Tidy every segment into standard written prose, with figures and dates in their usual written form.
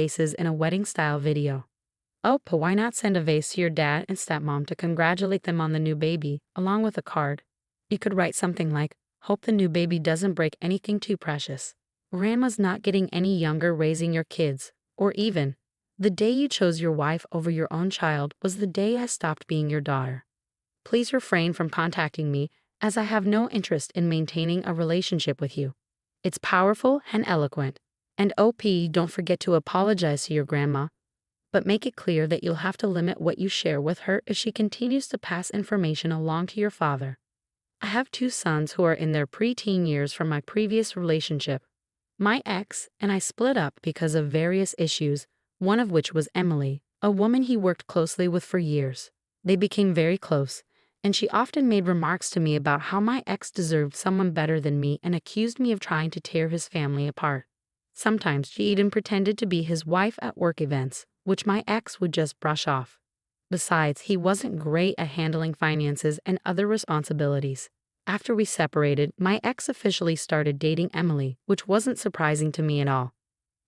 vases in a wedding-style video. Oh, but why not send a vase to your dad and stepmom to congratulate them on the new baby, along with a card? You could write something like, "Hope the new baby doesn't break anything too precious. Grandma's not getting any younger raising your kids," or even, "The day you chose your wife over your own child was the day I stopped being your daughter. Please refrain from contacting me, as I have no interest in maintaining a relationship with you." It's powerful and eloquent. And OP, don't forget to apologize to your grandma, but make it clear that you'll have to limit what you share with her if she continues to pass information along to your father. I have 2 sons who are in their preteen years from my previous relationship. My ex and I split up because of various issues, one of which was Emily, a woman he worked closely with for years. They became very close, and she often made remarks to me about how my ex deserved someone better than me and accused me of trying to tear his family apart. Sometimes she even pretended to be his wife at work events, which my ex would just brush off. Besides, he wasn't great at handling finances and other responsibilities. After we separated, my ex officially started dating Emily, which wasn't surprising to me at all.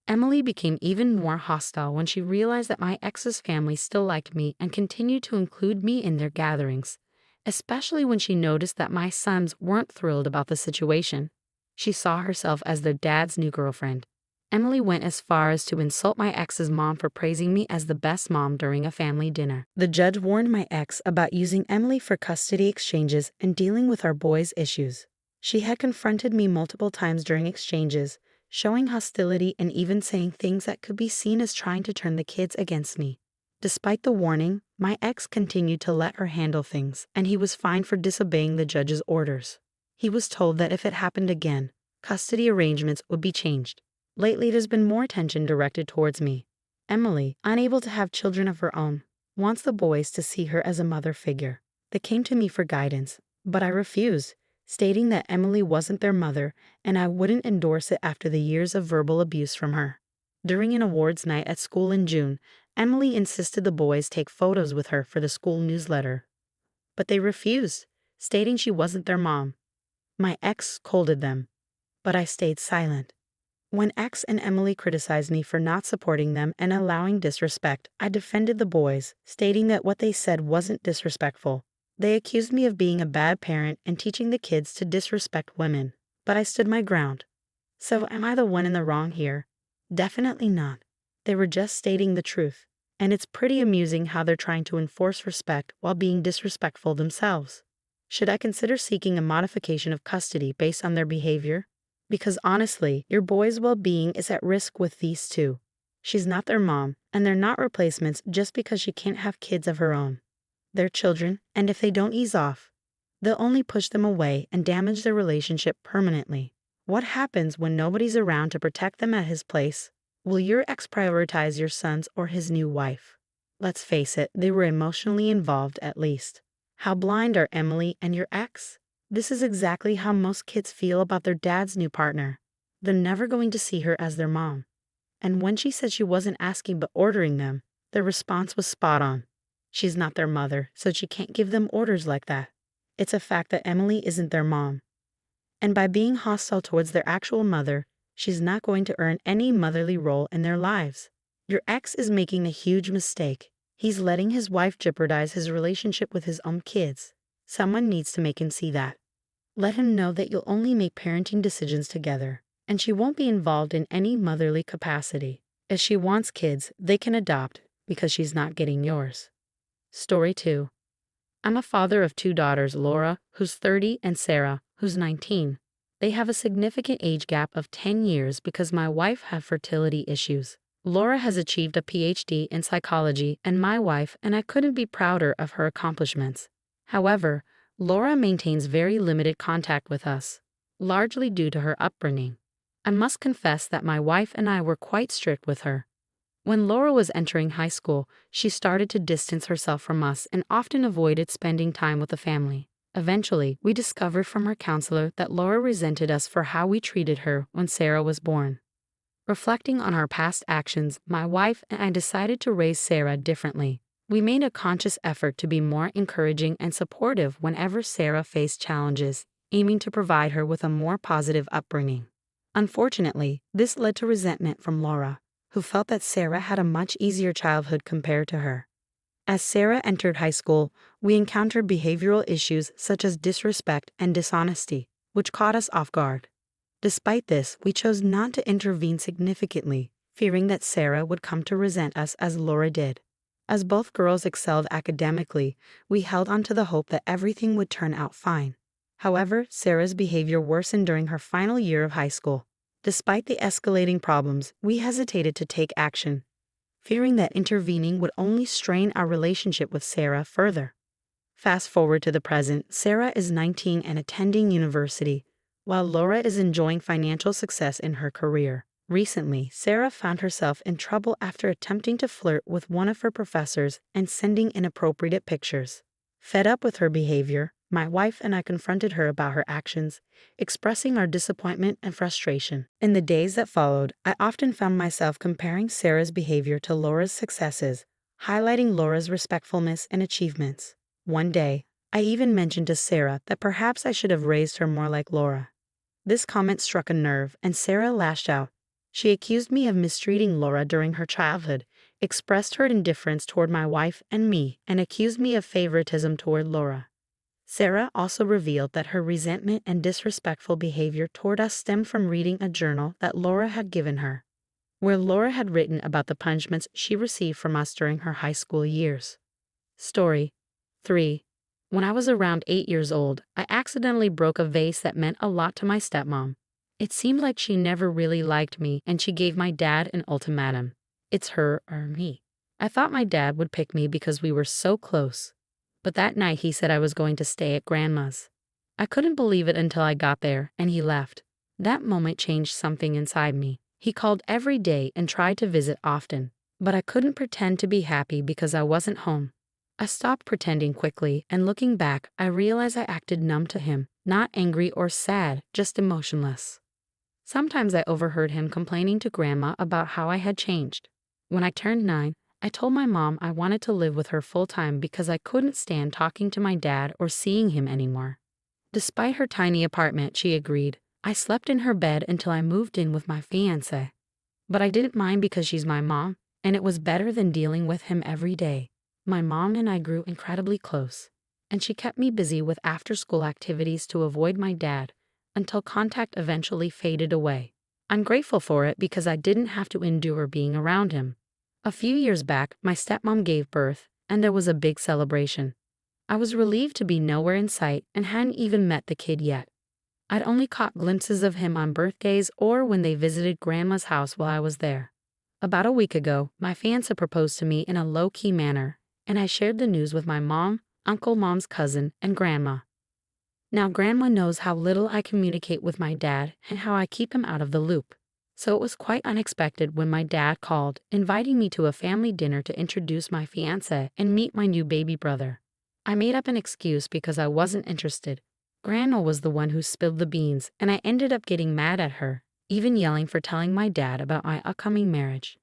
Emily became even more hostile when she realized that my ex's family still liked me and continued to include me in their gatherings, especially when she noticed that my sons weren't thrilled about the situation. She saw herself as their dad's new girlfriend. Emily went as far as to insult my ex's mom for praising me as the best mom during a family dinner. The judge warned my ex about using Emily for custody exchanges and dealing with our boys' issues. She had confronted me multiple times during exchanges, showing hostility and even saying things that could be seen as trying to turn the kids against me. Despite the warning, my ex continued to let her handle things, and he was fined for disobeying the judge's orders. He was told that if it happened again, custody arrangements would be changed. Lately, there's been more attention directed towards me. Emily, unable to have children of her own, wants the boys to see her as a mother figure. They came to me for guidance, but I refused, stating that Emily wasn't their mother and I wouldn't endorse it after the years of verbal abuse from her. During an awards night at school in June, Emily insisted the boys take photos with her for the school newsletter. But they refused, stating she wasn't their mom. My ex scolded them, but I stayed silent. When X and Emily criticized me for not supporting them and allowing disrespect, I defended the boys, stating that what they said wasn't disrespectful. They accused me of being a bad parent and teaching the kids to disrespect women, but I stood my ground. So am I the one in the wrong here? Definitely not. They were just stating the truth, and it's pretty amusing how they're trying to enforce respect while being disrespectful themselves. Should I consider seeking a modification of custody based on their behavior? Because honestly, your boy's well-being is at risk with these 2. She's not their mom, and they're not replacements just because she can't have kids of her own. They're children, and if they don't ease off, they'll only push them away and damage their relationship permanently. What happens when nobody's around to protect them at his place? Will your ex prioritize your sons or his new wife? Let's face it, they were emotionally involved at least. How blind are Emily and your ex? This is exactly how most kids feel about their dad's new partner. They're never going to see her as their mom. And when she said she wasn't asking but ordering them, their response was spot on. She's not their mother, so she can't give them orders like that. It's a fact that Emily isn't their mom. And by being hostile towards their actual mother, she's not going to earn any motherly role in their lives. Your ex is making a huge mistake. He's letting his wife jeopardize his relationship with his own kids. Someone needs to make him see that. Let him know that you'll only make parenting decisions together, and she won't be involved in any motherly capacity. If she wants kids, they can adopt, because she's not getting yours. Story 2. I'm a father of 2 daughters, Laura, who's 30, and Sarah, who's 19. They have a significant age gap of 10 years because my wife had fertility issues. Laura has achieved a PhD in psychology, and my wife and I couldn't be prouder of her accomplishments. However, Laura maintains very limited contact with us, largely due to her upbringing. I must confess that my wife and I were quite strict with her. When Laura was entering high school, she started to distance herself from us and often avoided spending time with the family. Eventually, we discovered from her counselor that Laura resented us for how we treated her when Sarah was born. Reflecting on our past actions, my wife and I decided to raise Sarah differently. We made a conscious effort to be more encouraging and supportive whenever Sarah faced challenges, aiming to provide her with a more positive upbringing. Unfortunately, this led to resentment from Laura, who felt that Sarah had a much easier childhood compared to her. As Sarah entered high school, we encountered behavioral issues such as disrespect and dishonesty, which caught us off guard. Despite this, we chose not to intervene significantly, fearing that Sarah would come to resent us as Laura did. As both girls excelled academically, we held on to the hope that everything would turn out fine. However, Sarah's behavior worsened during her final year of high school. Despite the escalating problems, we hesitated to take action, fearing that intervening would only strain our relationship with Sarah further. Fast forward to the present, Sarah is 19 and attending university, while Laura is enjoying financial success in her career. Recently, Sarah found herself in trouble after attempting to flirt with one of her professors and sending inappropriate pictures. Fed up with her behavior, my wife and I confronted her about her actions, expressing our disappointment and frustration. In the days that followed, I often found myself comparing Sarah's behavior to Laura's successes, highlighting Laura's respectfulness and achievements. One day, I even mentioned to Sarah that perhaps I should have raised her more like Laura. This comment struck a nerve, and Sarah lashed out. She accused me of mistreating Laura during her childhood, expressed her indifference toward my wife and me, and accused me of favoritism toward Laura. Sarah also revealed that her resentment and disrespectful behavior toward us stemmed from reading a journal that Laura had given her, where Laura had written about the punishments she received from us during her high school years. Story 3. When I was around 8 years old, I accidentally broke a vase that meant a lot to my stepmom. It seemed like she never really liked me, and she gave my dad an ultimatum. It's her or me. I thought my dad would pick me because we were so close. But that night he said I was going to stay at Grandma's. I couldn't believe it until I got there, and he left. That moment changed something inside me. He called every day and tried to visit often, but I couldn't pretend to be happy because I wasn't home. I stopped pretending quickly, and looking back, I realized I acted numb to him, not angry or sad, just emotionless. Sometimes I overheard him complaining to Grandma about how I had changed. When I turned 9, I told my mom I wanted to live with her full-time because I couldn't stand talking to my dad or seeing him anymore. Despite her tiny apartment, she agreed. I slept in her bed until I moved in with my fiancé. But I didn't mind because she's my mom, and it was better than dealing with him every day. My mom and I grew incredibly close, and she kept me busy with after-school activities to avoid my dad, until contact eventually faded away. I'm grateful for it because I didn't have to endure being around him. A few years back, my stepmom gave birth, and there was a big celebration. I was relieved to be nowhere in sight and hadn't even met the kid yet. I'd only caught glimpses of him on birthdays or when they visited Grandma's house while I was there. About a week ago, my fiancé proposed to me in a low-key manner, and I shared the news with my mom, Uncle Mom's cousin, and Grandma. Now Grandma knows how little I communicate with my dad and how I keep him out of the loop. So it was quite unexpected when my dad called, inviting me to a family dinner to introduce my fiancé and meet my new baby brother. I made up an excuse because I wasn't interested. Grandma was the one who spilled the beans, and I ended up getting mad at her, even yelling for telling my dad about my upcoming marriage.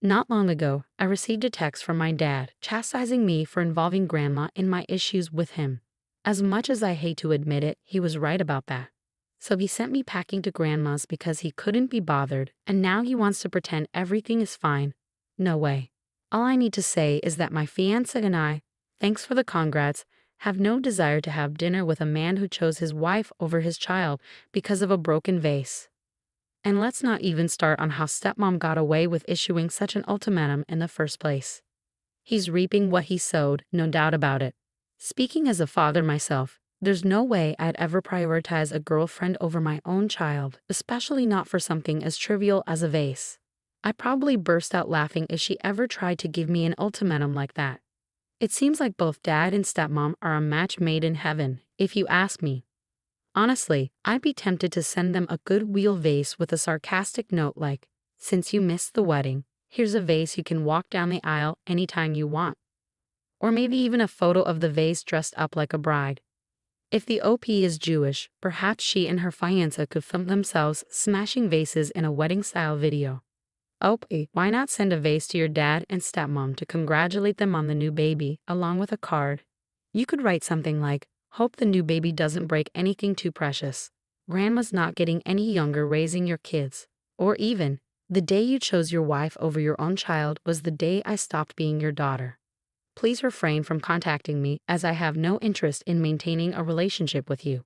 Not long ago, I received a text from my dad chastising me for involving Grandma in my issues with him. As much as I hate to admit it, he was right about that. So he sent me packing to Grandma's because he couldn't be bothered, and now he wants to pretend everything is fine. No way. All I need to say is that my fiancé and I, thanks for the congrats, have no desire to have dinner with a man who chose his wife over his child because of a broken vase. And let's not even start on how stepmom got away with issuing such an ultimatum in the first place. He's reaping what he sowed, no doubt about it. Speaking as a father myself, there's no way I'd ever prioritize a girlfriend over my own child, especially not for something as trivial as a vase. I'd probably burst out laughing if she ever tried to give me an ultimatum like that. It seems like both dad and stepmom are a match made in heaven, if you ask me. Honestly, I'd be tempted to send them a goodwill vase with a sarcastic note like, "Since you missed the wedding, here's a vase you can walk down the aisle anytime you want." Or maybe even a photo of the vase dressed up like a bride. If the OP is Jewish, perhaps she and her fiancé could film themselves smashing vases in a wedding-style video. OP, why not send a vase to your dad and stepmom to congratulate them on the new baby, along with a card? You could write something like, "Hope the new baby doesn't break anything too precious. Grandma's not getting any younger raising your kids." Or even, The day you chose your wife over your own child was the day I stopped being your daughter. Please refrain from contacting me as I have no interest in maintaining a relationship with you.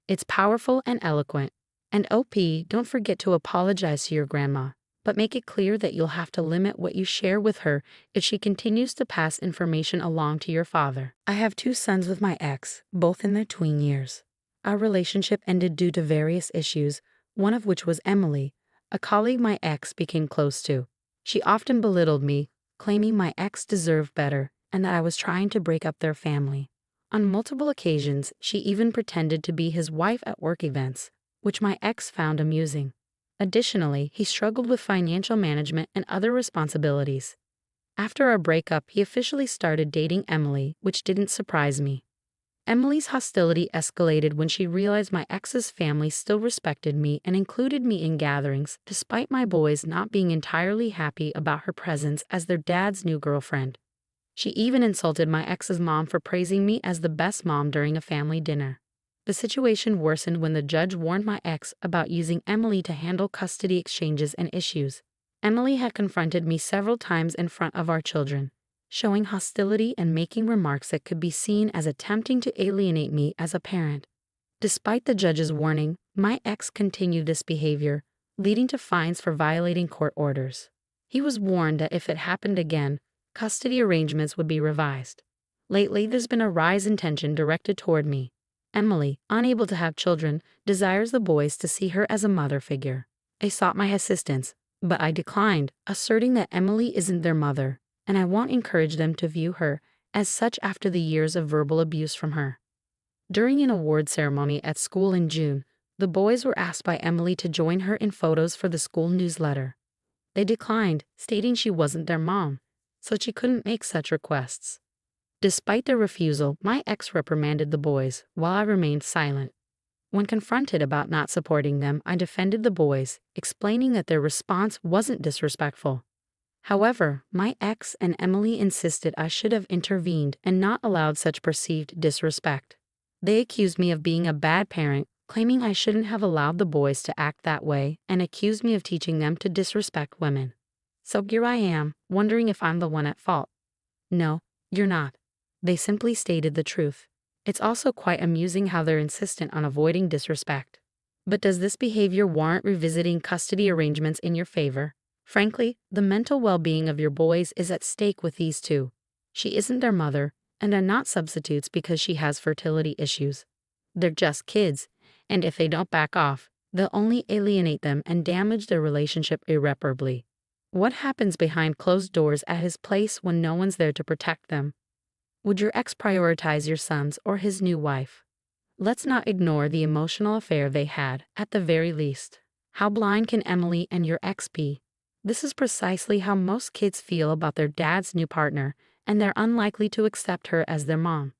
It's powerful and eloquent. And OP, don't forget to apologize to your grandma, but make it clear that you'll have to limit what you share with her if she continues to pass information along to your father. I have 2 sons with my ex, both in their tween years. Our relationship ended due to various issues, one of which was Emily, a colleague my ex became close to. She often belittled me, claiming my ex deserved better and that I was trying to break up their family. On multiple occasions, she even pretended to be his wife at work events, which my ex found amusing. Additionally, he struggled with financial management and other responsibilities. After our breakup, he officially started dating Emily, which didn't surprise me. Emily's hostility escalated when she realized my ex's family still respected me and included me in gatherings, despite my boys not being entirely happy about her presence as their dad's new girlfriend. She even insulted my ex's mom for praising me as the best mom during a family dinner. The situation worsened when the judge warned my ex about using Emily to handle custody exchanges and issues. Emily had confronted me several times in front of our children, showing hostility and making remarks that could be seen as attempting to alienate me as a parent. Despite the judge's warning, my ex continued this behavior, leading to fines for violating court orders. He was warned that if it happened again, custody arrangements would be revised. Lately, there's been a rise in tension directed toward me. Emily, unable to have children, desires the boys to see her as a mother figure. They sought my assistance, but I declined, asserting that Emily isn't their mother, and I won't encourage them to view her as such after the years of verbal abuse from her. During an award ceremony at school in June, the boys were asked by Emily to join her in photos for the school newsletter. They declined, stating she wasn't their mom, so she couldn't make such requests. Despite their refusal, my ex reprimanded the boys, while I remained silent. When confronted about not supporting them, I defended the boys, explaining that their response wasn't disrespectful. However, my ex and Emily insisted I should have intervened and not allowed such perceived disrespect. They accused me of being a bad parent, claiming I shouldn't have allowed the boys to act that way, and accused me of teaching them to disrespect women. So here I am, wondering if I'm the one at fault. No, you're not. They simply stated the truth. It's also quite amusing how they're insistent on avoiding disrespect. But does this behavior warrant revisiting custody arrangements in your favor? Frankly, the mental well-being of your boys is at stake with these two. She isn't their mother, and are not substitutes because she has fertility issues. They're just kids, and if they don't back off, they'll only alienate them and damage their relationship irreparably. What happens behind closed doors at his place when no one's there to protect them? Would your ex prioritize your sons or his new wife? Let's not ignore the emotional affair they had, at the very least. How blind can Emily and your ex be? This is precisely how most kids feel about their dad's new partner, and they're unlikely to accept her as their mom.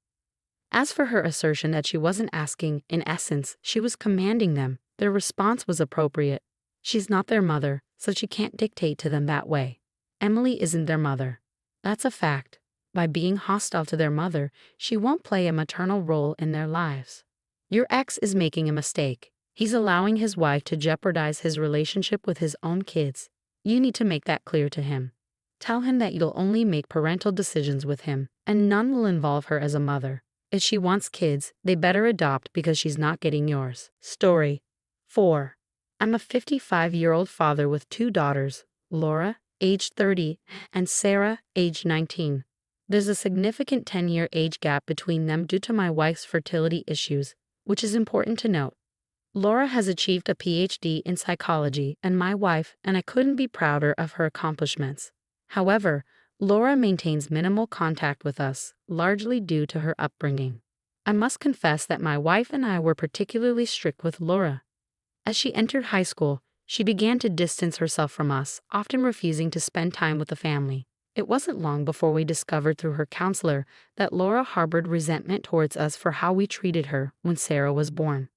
As for her assertion that she wasn't asking, in essence, she was commanding them, their response was appropriate. She's not their mother, so she can't dictate to them that way. Emily isn't their mother. That's a fact. By being hostile to their mother, she won't play a maternal role in their lives. Your ex is making a mistake. He's allowing his wife to jeopardize his relationship with his own kids. You need to make that clear to him. Tell him that you'll only make parental decisions with him, and none will involve her as a mother. If she wants kids, they better adopt because she's not getting yours. Story 4. I'm a 55-year-old father with 2 daughters, Laura, age 30, and Sarah, age 19. There's a significant 10-year age gap between them due to my wife's fertility issues, which is important to note. Laura has achieved a PhD in psychology, and my wife, and I couldn't be prouder of her accomplishments. However, Laura maintains minimal contact with us, largely due to her upbringing. I must confess that my wife and I were particularly strict with Laura. As she entered high school, she began to distance herself from us, often refusing to spend time with the family. It wasn't long before we discovered through her counselor that Laura harbored resentment towards us for how we treated her when Sarah was born.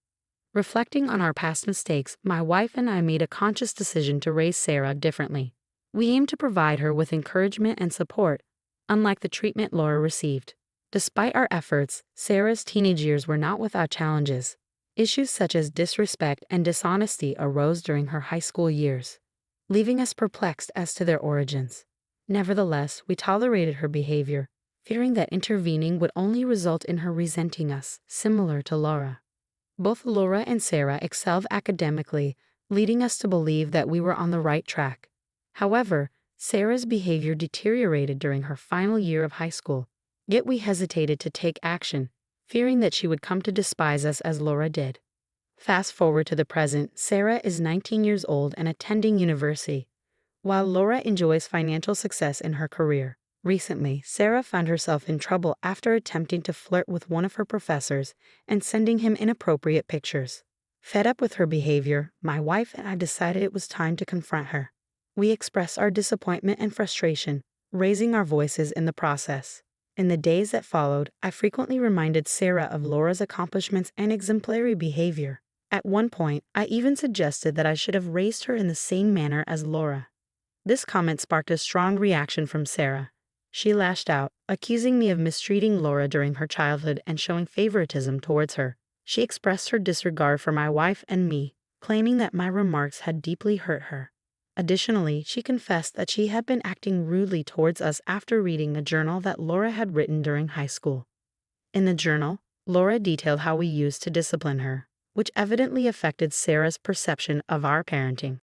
Reflecting on our past mistakes, my wife and I made a conscious decision to raise Sarah differently. We aimed to provide her with encouragement and support, unlike the treatment Laura received. Despite our efforts, Sarah's teenage years were not without challenges. Issues such as disrespect and dishonesty arose during her high school years. leaving us perplexed as to their origins. Nevertheless, we tolerated her behavior, fearing that intervening would only result in her resenting us, similar to Laura. Both Laura and Sarah excelled academically, leading us to believe that we were on the right track. However, Sarah's behavior deteriorated during her final year of high school, yet we hesitated to take action, fearing that she would come to despise us as Laura did. Fast forward to the present, Sarah is 19 years old and attending university, while Laura enjoys financial success in her career. Recently, Sarah found herself in trouble after attempting to flirt with one of her professors and sending him inappropriate pictures. Fed up with her behavior, my wife and I decided it was time to confront her. We expressed our disappointment and frustration, raising our voices in the process. In the days that followed, I frequently reminded Sarah of Laura's accomplishments and exemplary behavior. At one point, I even suggested that I should have raised her in the same manner as Laura. This comment sparked a strong reaction from Sarah. She lashed out, accusing me of mistreating Laura during her childhood and showing favoritism towards her. She expressed her disregard for my wife and me, claiming that my remarks had deeply hurt her. Additionally, she confessed that she had been acting rudely towards us after reading the journal that Laura had written during high school. In the journal, Laura detailed how we used to discipline her, which evidently affected Sarah's perception of our parenting.